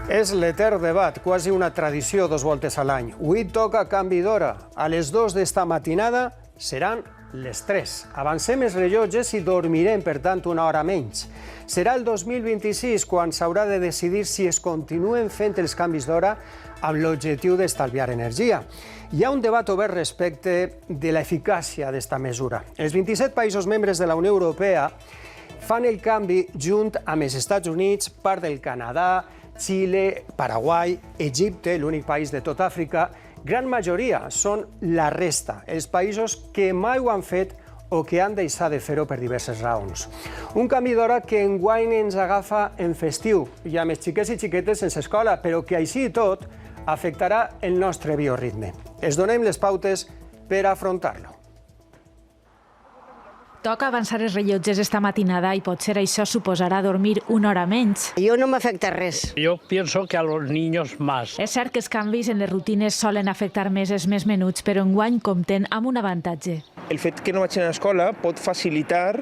És l'etern debat, quasi una tradició 2 voltes a l'any. Avui toca canvi d'hora. A les 2 d'esta matinada seran les 3. Avancem els rellotges i dormirem, per tant, una hora menys. Serà el 2026 quan s'haurà de decidir si es continuen fent els canvis d'hora amb l'objectiu d'estalviar energia. Hi ha un debat obert respecte de l'eficàcia d'esta mesura. Els 27 països membres de la Unió Europea fan el canvi junt amb els Estats Units, part del Canadà, Xile, Paraguai, Egipte, l'únic país de tot Àfrica. Gran majoria són la resta, els països que mai ho han fet o que han deixat de fer-ho per diverses raons. Un canvi d'hora que enguany ens agafa en festiu i amb els xiquets i xiquetes sense escola, però que així i tot afectarà el nostre bioritme. Es donem les pautes per afrontar-lo. Toca avançar els rellotges esta matinada i potser això suposarà dormir una hora menys. Yo no me afecta res. Yo pienso que a los niños más. És cert que els canvis en les rutines solen afectar més els més menuts, però enguany compten amb un avantatge. El fet que no vagin a l'escola pot facilitar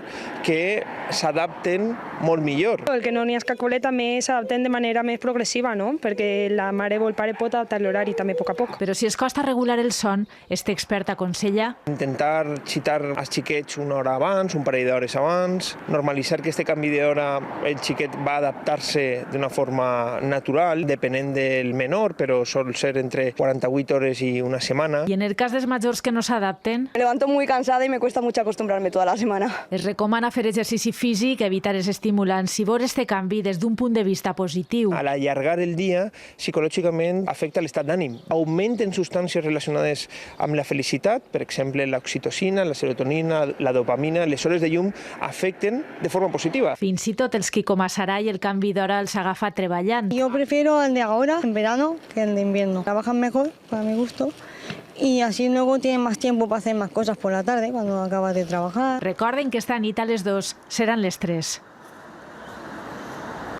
que s'adapten molt millor. El que no n'hi ha escacolet també s'adapten de manera més progressiva, no? Perquè la mare o el pare pot adaptar l'horari també a poc a poc. Però si es costa regular el son, este expert aconsella Intentar xitar als xiquets una hora abans, un parell d'hores abans, normalitzar que este canvi d'hora el xiquet va adaptar-se d'una forma natural, depenent del menor, però sol ser entre 48 hores i una setmana. i en el cas dels majors que no s'adapten, Me levanto muy cansada y me cuesta mucho acostumbrarme toda la semana. es recomana fer exercici físic, evitar els estimulants i veure este canvi des d'un punt de vista positiu. A l'allargar el dia, psicològicament afecta l'estat d'ànim. Augmenten substàncies relacionades amb la felicitat, per exemple, l'oxitocina, la serotonina, la dopamina. Les hores de llum afecten de forma positiva. Fins i tot els qui com a Sarai el canvi d'hora els agafa treballant. Yo prefiero el de ahora, en verano, que el de invierno. Trabajan mejor, para mi gusto, y así luego tienen más tiempo para hacer más cosas por la tarde, cuando acabas de trabajar. Recorden que esta nit a les 2 seran les 3.